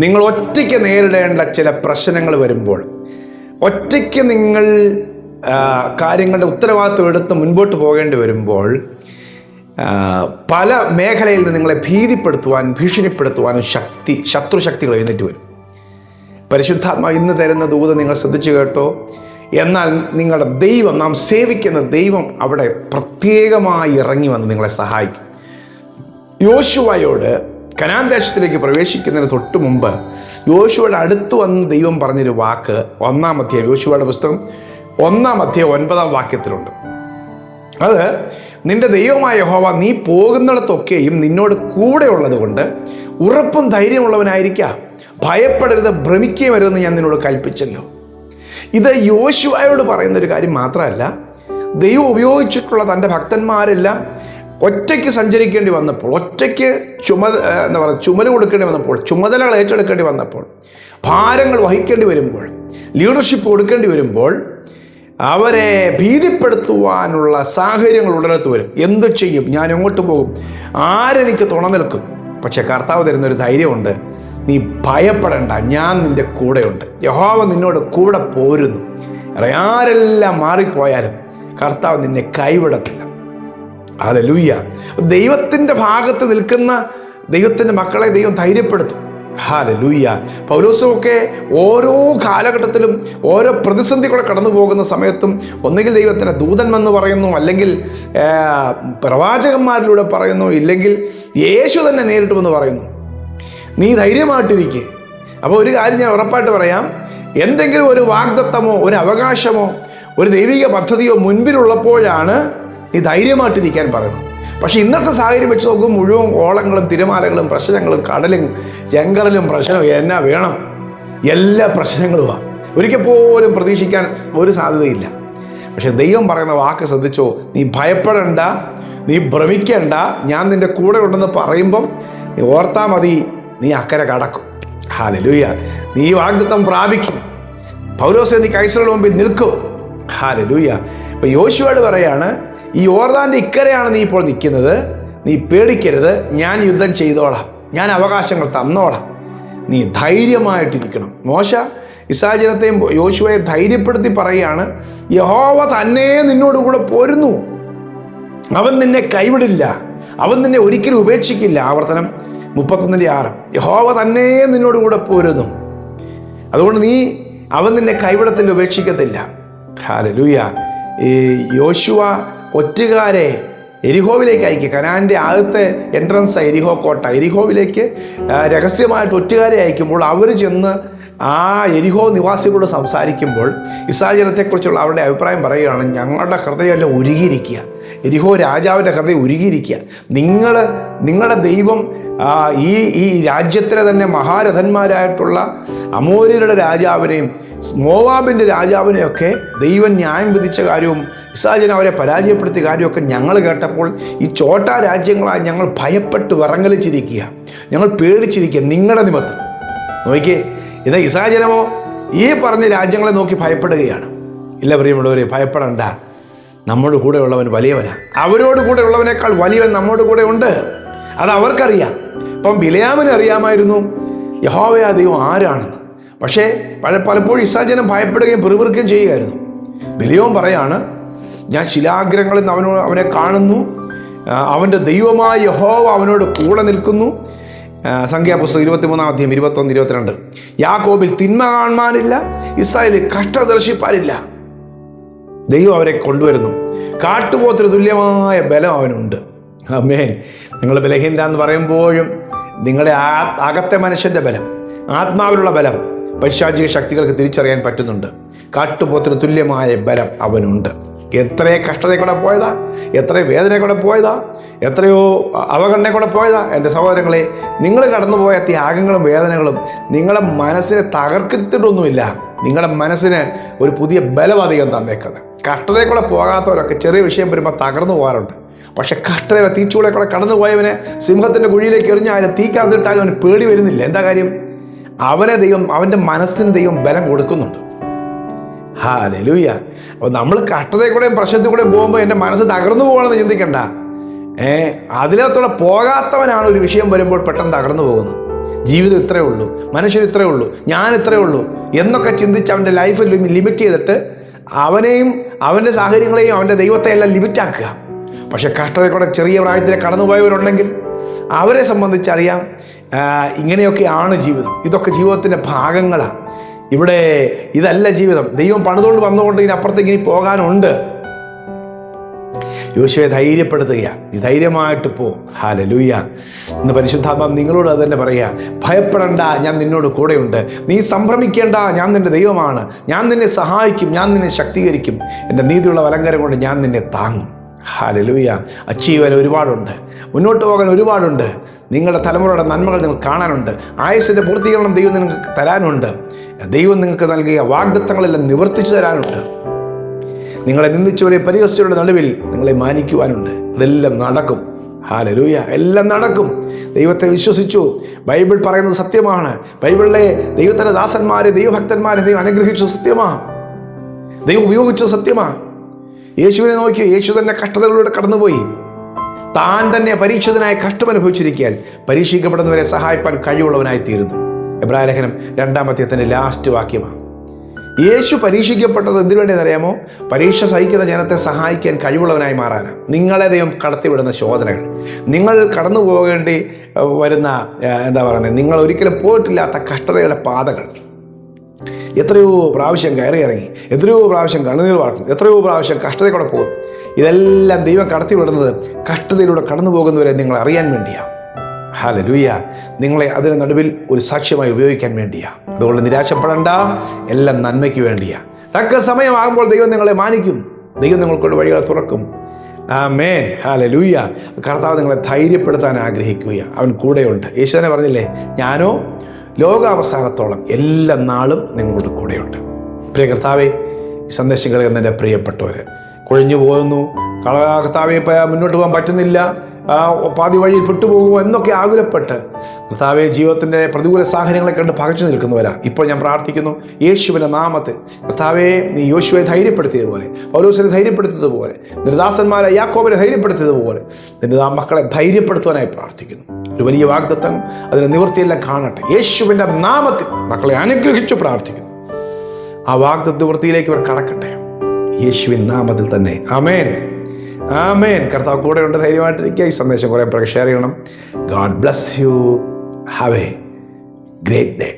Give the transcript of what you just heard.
നിങ്ങൾ ഒറ്റയ്ക്ക് നേരിടേണ്ട ചില പ്രശ്നങ്ങൾ വരുമ്പോൾ, ഒറ്റയ്ക്ക് നിങ്ങൾ കാര്യങ്ങളുടെ ഉത്തരവാദിത്വം എടുത്ത് മുൻപോട്ട് പോകേണ്ടി വരുമ്പോൾ, പല മേഖലയിൽ നിന്ന് നിങ്ങളെ ഭീതിപ്പെടുത്തുവാനും ഭീഷണിപ്പെടുത്തുവാനും ശത്രുശക്തികൾ എഴുന്നേറ്റ് വരും. പരിശുദ്ധാത്മാവ് ഇന്ന് തരുന്ന ദൂത് നിങ്ങൾ ശ്രദ്ധിച്ചു കേട്ടോ. എന്നാൽ നിങ്ങളുടെ ദൈവം, നാം സേവിക്കുന്ന ദൈവം അവിടെ പ്രത്യേകമായി ഇറങ്ങി വന്ന് നിങ്ങളെ സഹായിക്കും. യോശുവയോട് കനാൻ ദേശത്തിലേക്ക് പ്രവേശിക്കുന്നതിന് തൊട്ട് മുമ്പ് യോശുവയുടെ അടുത്ത് വന്ന് ദൈവം പറഞ്ഞൊരു വാക്ക് യോശുവയുടെ പുസ്തകം 1-9 വാക്യത്തിലുണ്ട്. അത്, നിന്റെ ദൈവമായ യഹോവ നീ പോകുന്നിടത്തൊക്കെയും നിന്നോട് കൂടെ ഉള്ളത് കൊണ്ട് ഉറപ്പും ധൈര്യമുള്ളവനായിരിക്കുക, ഭയപ്പെടരുത്, ഭ്രമിക്കുകയും വരുമെന്ന് ഞാൻ നിന്നോട് കൽപ്പിച്ചല്ലോ. ഇത് യോശുവയോട് പറയുന്നൊരു കാര്യം മാത്രമല്ല, ദൈവം ഉപയോഗിച്ചിട്ടുള്ള തൻ്റെ ഭക്തന്മാരെല്ലാം ഒറ്റയ്ക്ക് സഞ്ചരിക്കേണ്ടി വന്നപ്പോൾ, ഒറ്റയ്ക്ക് ചുമല് കൊടുക്കേണ്ടി വന്നപ്പോൾ, ചുമതലകൾ ഏറ്റെടുക്കേണ്ടി വന്നപ്പോൾ, ഭാരങ്ങൾ വഹിക്കേണ്ടി വരുമ്പോൾ, ലീഡർഷിപ്പ് കൊടുക്കേണ്ടി വരുമ്പോൾ അവരെ ഭീതിപ്പെടുത്തുവാനുള്ള സാഹചര്യങ്ങൾ ഉടനത്ത് വരും. എന്ത് ചെയ്യും? ഞാൻ എങ്ങോട്ട് പോകും? ആരെനിക്ക് തുണ നിൽക്കും? പക്ഷെ കർത്താവ് തരുന്നൊരു ധൈര്യമുണ്ട്. നീ ഭയപ്പെടേണ്ട, ഞാൻ നിൻ്റെ കൂടെയുണ്ട്. യഹോവ നിന്നോട് കൂടെ പോരുന്നു. ആരെല്ലാം മാറിപ്പോയാലും കർത്താവ് നിന്നെ കൈവിടത്തില്ല. ഹല്ലേലൂയ. ദൈവത്തിൻ്റെ ഭാഗത്ത് നിൽക്കുന്ന ദൈവത്തിൻ്റെ മക്കളെ ദൈവം ധൈര്യപ്പെടുത്തും. ഹല്ലേലൂയ. പൗലോസുമൊക്കെ ഓരോ കാലഘട്ടത്തിലും ഓരോ പ്രതിസന്ധികളെ കടന്നു പോകുന്ന സമയത്തും ഒന്നുകിൽ ദൈവത്തിൻ്റെ ദൂതന്മെന്ന് പറയുന്നു, അല്ലെങ്കിൽ പ്രവാചകന്മാരിലൂടെ പറയുന്നു, ഇല്ലെങ്കിൽ യേശു തന്നെ നേരിട്ടുമെന്ന് പറയുന്നു. നീ ധൈര്യമായിട്ടിരിക്കുക. അപ്പോൾ ഒരു കാര്യം ഞാൻ ഉറപ്പായിട്ട് പറയാം, എന്തെങ്കിലും ഒരു വാഗ്ദത്തമോ ഒരു അവകാശമോ ഒരു ദൈവിക പദ്ധതിയോ മുൻപിലുള്ളപ്പോഴാണ് നീ ധൈര്യമായിട്ടിരിക്കാൻ പറയുന്നു. പക്ഷേ ഇന്നത്തെ സാഹചര്യം വെച്ച് നോക്കുമ്പോൾ മുഴുവൻ ഓളങ്ങളും തിരമാലകളും പ്രശ്നങ്ങളും കടലും ജംഗളിലും പ്രശ്നം എന്നാ വേണം, എല്ലാ പ്രശ്നങ്ങളുമാണ്. ഒരിക്കൽ പോലും പ്രതീക്ഷിക്കാൻ ഒരു സാധ്യതയില്ല. പക്ഷെ ദൈവം പറയുന്ന വാക്ക് ശ്രദ്ധിച്ചോ, നീ ഭയപ്പെടേണ്ട, നീ ഭ്രമിക്കേണ്ട, ഞാൻ നിൻ്റെ കൂടെ ഉണ്ടെന്ന് പറയുമ്പം നീ ഓർത്താൽ മതി, നീ അക്കരെ കടക്കും. ഹല്ലേലൂയ. നീ ഈ വാഗ്ദത്തം പ്രാപിക്കും. പൗലോസേ, നീ കൈസരുടെ മുമ്പിൽ നിൽക്കും. ഹല്ലേലൂയ. ഇപ്പം യോശുവയോട് പറയാണ്, ഈ യോർദാൻ്റെ ഇക്കരെയാണ് നീ ഇപ്പോൾ നിൽക്കുന്നത്, നീ പേടിക്കരുത്, ഞാൻ യുദ്ധം ചെയ്തോളാം, ഞാൻ അവകാശങ്ങൾ തന്നോളാം, നീ ധൈര്യമായിട്ടിരിക്കണം. മോശ ഇസ്രായേൽ ജനത്തെയും യോശുവയെ ധൈര്യപ്പെടുത്തി പറയുകയാണ്, യഹോവ തന്നെ നിന്നോട് കൂടെ പോരുന്നു, അവൻ നിന്നെ കൈവിടില്ല, അവൻ നിന്നെ ഒരിക്കലും ഉപേക്ഷിക്കില്ല. ആവർത്തനം 31:6. യഹോവ തന്നെ നിന്നോട് കൂടെ പോരുന്നു, അതുകൊണ്ട് അവൻ നിന്നെ കൈവിടത്തില്ല, ഉപേക്ഷിക്കത്തില്ല. ഹല്ലേലൂയ. ഈ യോശുവ ഒറ്റുകാരെ എരിഹോവിലേക്ക് അയക്കുക. കനാൻ്റെ ആദ്യത്തെ എൻട്രൻസ് എരിഹോ കോട്ട. എരിഹോവിലേക്ക് രഹസ്യമായിട്ട് ഒറ്റുകാരെ അയക്കുമ്പോൾ അവർ ചെന്ന് ആ എരിഹോ നിവാസികളോട് സംസാരിക്കുമ്പോൾ ഇസ്രായേൽ ജനത്തെക്കുറിച്ചുള്ള അവരുടെ അഭിപ്രായം പറയുകയാണ്, ഞങ്ങളുടെ ഹൃദയമെല്ലാം ഉരുകിയിരിക്കുക, എരിഹോ രാജാവിൻ്റെ ഹൃദയം ഉരുകിയിരിക്കുക. നിങ്ങളുടെ ദൈവം ഈ രാജ്യത്തിലെ തന്നെ മഹാരഥന്മാരായിട്ടുള്ള അമോര്യരുടെ രാജാവിനെയും മോവാബിൻ്റെ രാജാവിനെയൊക്കെ ദൈവം ന്യായം വിധിച്ച കാര്യവും ഇസ്രായേൽ ജനം അവരെ പരാജയപ്പെടുത്തിയ കാര്യമൊക്കെ ഞങ്ങൾ കേട്ടപ്പോൾ ഈ ചോട്ടാ രാജ്യങ്ങളായി ഞങ്ങൾ ഭയപ്പെട്ട് വിറങ്ങലിച്ചിരിക്കുക, ഞങ്ങൾ പേടിച്ചിരിക്കുക നിങ്ങളുടെ നിമിത്തം. നോക്കിയേ, ഇത് ഇസ്രായേൽ ജനമോ ഈ പറഞ്ഞ രാജ്യങ്ങളെ നോക്കി ഭയപ്പെടുകയാണ്. ഇല്ല പ്രിയമുള്ളവരെ, ഭയപ്പെടണ്ട, നമ്മുടെ കൂടെ ഉള്ളവൻ വലിയവനാണ്. അവരോട് കൂടെ ഉള്ളവനേക്കാൾ വലിയവൻ നമ്മുടെ കൂടെ ഉണ്ട്. അത് അവർക്കറിയാം. ഇപ്പം ബിലയാമിന് അറിയാമായിരുന്നു യഹോവയാ ദൈവം ആരാണെന്ന്. പക്ഷേ പലപ്പോഴും ഇസ്രായേൽ ജനം ഭയപ്പെടുകയും പിറുപിറുക്കുകയും ചെയ്യുകയായിരുന്നു. ബിലയോൻ പറയാണ്, ഞാൻ ശിലാഗ്രഹങ്ങളിൽ നിന്ന് അവനെ കാണുന്നു, അവൻ്റെ ദൈവമായ യഹോവ അവനോട് കൂടെ നിൽക്കുന്നു. സംഖ്യാപുസ്തകം 23-ാം 21-22. യാക്കോബിൽ തിന്മ കാണുവാനില്ല, ഇസ്രായേലിൽ കഷ്ടം ദർശിപ്പാനില്ല. ദൈവം അവരെ കൊണ്ടുവരുന്നു. കാട്ടുപോത്തിന് തുല്യമായ ബലം അവനുണ്ട്. ആമേൻ. നിങ്ങൾ ബലഹീനരാന്ന് പറയുമ്പോഴും നിങ്ങളുടെ അകത്തെ മനുഷ്യൻ്റെ ബലം, ആത്മാവിലുള്ള ബലം പൈശാചിക ശക്തികൾക്ക് തിരിച്ചറിയാൻ പറ്റുന്നുണ്ട്. കാട്ടുപോത്തിന് തുല്യമായ ബലം അവനുണ്ട്. എത്രയോ കഷ്ടതയിൽ കൂടെ പോയതാ, എത്രയോ വേദനയിൽ കൂടെ പോയതാ, എത്രയോ അവഗണനയിൽ കൂടെ പോയതാ. എൻ്റെ സഹോദരങ്ങളെ, നിങ്ങൾ കടന്നുപോയ ത്യാഗങ്ങളും വേദനകളും നിങ്ങളുടെ മനസ്സിനെ തകർത്തിട്ടൊന്നുമില്ല, നിങ്ങളുടെ മനസ്സിന് ഒരു പുതിയ ബലം അധികം തന്നേക്കുന്നത്. കഷ്ടതയിൽ കൂടെ പോകാത്തവരൊക്കെ ചെറിയ വിഷയം വരുമ്പോൾ തകർന്നു പോകാറുണ്ട്. പക്ഷെ കഷ്ടതയുടെ തീച്ചൂളെ കൂടെ കടന്നു പോയവനെ സിംഹത്തിൻ്റെ കുഴിയിലേക്ക് എറിഞ്ഞാലും തീക്കാത്തിട്ടാലും അവന് പേടി വരുന്നില്ല. എന്താ കാര്യം? അവൻ്റെ മനസ്സിന് ദൈവം ബലം കൊടുക്കുന്നുണ്ട്. ഹല്ലേലൂയ. അപ്പോൾ നമ്മൾ കഷ്ടതയിൽ കൂടെയും പ്രശ്നത്തിൽ കൂടെയും പോകുമ്പോൾ എൻ്റെ മനസ്സ് തകർന്നു പോകണമെന്ന് ചിന്തിക്കണ്ട. അതിനകത്തൂടെ പോകാത്തവനാണ് ഒരു വിഷയം വരുമ്പോൾ പെട്ടെന്ന് തകർന്നു പോകുന്നത്. ജീവിതം ഇത്രയേ ഉള്ളൂ, മനുഷ്യർ ഇത്രയേ ഉള്ളൂ, ഞാൻ ഇത്രയേ ഉള്ളൂ എന്നൊക്കെ ചിന്തിച്ച് അവൻ്റെ ലൈഫ് ലിമിറ്റ് ചെയ്തിട്ട് അവനെയും അവൻ്റെ സാഹചര്യങ്ങളെയും അവൻ്റെ ദൈവത്തെ എല്ലാം ലിമിറ്റാക്കുക. പക്ഷെ കഷ്ടതയിൽ കൂടെ ചെറിയ പ്രായത്തിൽ കടന്നുപോയവരുണ്ടെങ്കിൽ അവരെ സംബന്ധിച്ചറിയാം ഇങ്ങനെയൊക്കെയാണ് ജീവിതം. ഇതൊക്കെ ജീവിതത്തിൻ്റെ ഭാഗങ്ങളാണ്. ഇവിടെ ഇതല്ല ജീവിതം. ദൈവം പണിതുകൊണ്ട് വന്നുകൊണ്ട് ഇതിനപ്പുറത്തേക്ക് ഇനി പോകാനുണ്ട്. യോശുവയെ ധൈര്യപ്പെടുത്തുക, നീ ധൈര്യമായിട്ട് പോ. ഹല്ലേലൂയ. ഇന്ന് പരിശുദ്ധാത്മാവ് നിങ്ങളോട് അത് തന്നെ പറയുക, ഭയപ്പെടണ്ട, ഞാൻ നിന്നോട് കൂടെയുണ്ട്. നീ സംഭ്രമിക്കേണ്ട, ഞാൻ നിൻ്റെ ദൈവമാണ്. ഞാൻ നിന്നെ സഹായിക്കും, ഞാൻ നിന്നെ ശക്തീകരിക്കും. എൻ്റെ നീതിയുള്ള വലങ്കരം കൊണ്ട് ഞാൻ നിന്നെ താങ്ങും. ഹല്ലേലൂയ. അച്ചീവ് ചെയ്യാൻ ഒരുപാടുണ്ട്, മുന്നോട്ട് പോകാൻ ഒരുപാടുണ്ട്. നിങ്ങളുടെ തലമുറയുടെ നന്മകൾ നിങ്ങൾ കാണാനുണ്ട്. ആയുസ്സിൻ്റെ പൂർത്തീകരണം ദൈവം നിങ്ങൾക്ക് തരാനുണ്ട്. ദൈവം നിങ്ങൾക്ക് നൽകിയ വാഗ്ദത്തങ്ങളെല്ലാം നിവർത്തിച്ചു തരാനുണ്ട്. നിങ്ങളെ നിന്ദിച്ചവരെ പരിഹസിച്ചവരുടെ നടുവിൽ നിങ്ങളെ മാനിക്കുവാനുണ്ട്. ഇതെല്ലാം നടക്കും. ഹല്ലേലൂയ. എല്ലാം നടക്കും. ദൈവത്തെ വിശ്വസിച്ചു. ബൈബിൾ പറയുന്നത് സത്യമാണ്. ബൈബിളിലെ ദൈവത്തിൻ്റെ ദാസന്മാരെ, ദൈവഭക്തന്മാരെ ദൈവം അനുഗ്രഹിച്ചു സത്യമാണ്. ദൈവം ഉപയോഗിച്ചു സത്യമാണ്. യേശുവിനെ നോക്കി, യേശു തന്നെ കഷ്ടതകളിലൂടെ കടന്നുപോയി. താൻ തന്നെ പരീക്ഷിതനായി കഷ്ടമനുഭവിച്ചിരിക്കാൻ പരീക്ഷിക്കപ്പെടുന്നവരെ സഹായിപ്പാൻ കഴിവുള്ളവനായി തീരുന്നു. എബ്രായ ലേഖനം 2-ാം അധ്യായത്തിൻ്റെ ലാസ്റ്റ് വാക്യമാണ്. യേശു പരീക്ഷിക്കപ്പെട്ടത് എന്തിനു വേണ്ടിയെന്നറിയാമോ? പരീക്ഷ സഹിക്കുന്ന ജനത്തെ സഹായിക്കാൻ കഴിവുള്ളവനായി മാറാനാണ്. നിങ്ങളെ ദൈവം കടത്തിവിടുന്ന ശോധനകൾ, നിങ്ങൾ കടന്നു പോകേണ്ടി വരുന്ന നിങ്ങൾ ഒരിക്കലും പോയിട്ടില്ലാത്ത കഷ്ടതയുടെ പാതകൾ, എത്രയോ പ്രാവശ്യം കയറി ഇറങ്ങി, എത്രയോ പ്രാവശ്യം കണ്ണുനീർ വാർത്തും, എത്രയോ പ്രാവശ്യം കഷ്ടതയിൽ കൂടെ പോകും. ഇതെല്ലാം ദൈവം കടത്തിവിടുന്നത് കഷ്ടതയിലൂടെ കടന്നു പോകുന്നവരെ നിങ്ങൾ അറിയാൻ വേണ്ടിയാണ്. ഹല്ലേലൂയ. നിങ്ങളെ അതിന് നടുവിൽ ഒരു സാക്ഷ്യമായി ഉപയോഗിക്കാൻ വേണ്ടിയാണ്. അതുകൊണ്ട് നിരാശപ്പെടേണ്ട, എല്ലാം നന്മയ്ക്ക് വേണ്ടിയാണ്. തക്ക സമയമാകുമ്പോൾ ദൈവം നിങ്ങളെ മാനിക്കും. ദൈവം നിങ്ങൾക്കൊരു വഴികളെ തുറക്കും. ആമേൻ. ഹല്ലേലൂയ. കർത്താവ് നിങ്ങളെ ധൈര്യപ്പെടുത്താൻ ആഗ്രഹിക്കുകയാണ്. അവൻ കൂടെയുണ്ട്. യേശു തന്നെ പറഞ്ഞില്ലേ, ഞാനോ ലോകാവസാനത്തോളം എല്ലാ നാളും നിങ്ങളുടെ കൂടെയുണ്ട്. പ്രിയ കർത്താവേ, ഈ സന്ദേശം കേൾക്കുന്ന എൻ്റെ പ്രിയപ്പെട്ടവർ കുഴഞ്ഞു പോകുന്നു, കർത്താവെ മുന്നോട്ട് പോകാൻ പറ്റുന്നില്ല, പാതി വഴിയിൽ പെട്ടുപോകുമോ എന്നൊക്കെ ആകുലപ്പെട്ട് കർത്താവെ ജീവിതത്തിൻ്റെ പ്രതികൂല സാഹചര്യങ്ങളെ കണ്ട് പകച്ചു നിൽക്കുന്നവരാ. ഇപ്പോൾ ഞാൻ പ്രാർത്ഥിക്കുന്നു, യേശുവിൻ്റെ നാമത്തിൽ കർത്താവെ, നീ യോശുവയെ ധൈര്യപ്പെടുത്തിയതുപോലെ, പൗലോസിനെ ധൈര്യപ്പെടുത്തിയതുപോലെ, നിർദാസന്മാരെ യാക്കോബിനെ ധൈര്യപ്പെടുത്തിയതുപോലെ നിന്റെ മക്കളെ ധൈര്യപ്പെടുത്തുവാനായി പ്രാർത്ഥിക്കുന്നു. ഒരു വലിയ വാഗ്ദത്തം, അതിന് നിവൃത്തിയെല്ലാം കാണട്ടെ. യേശുവിൻ്റെ നാമത്തിൽ മക്കളെ അനുഗ്രഹിച്ചു പ്രാർത്ഥിക്കുന്നു. ആ വാഗ്ദത്ത നിവൃത്തിയിലേക്ക് അവർ കടക്കട്ടെ, യേശുവിൻ നാമത്തിൽ തന്നെ. ആമേൻ, ആമേൻ. കർത്താവ് കൂടെ ഉണ്ട്. ധൈര്യമായിട്ടിരിക്കുക. ഈ സന്ദേശം കുറേ പേർക്ക് ഷെയർ ചെയ്യണം. God bless you. Have A great day.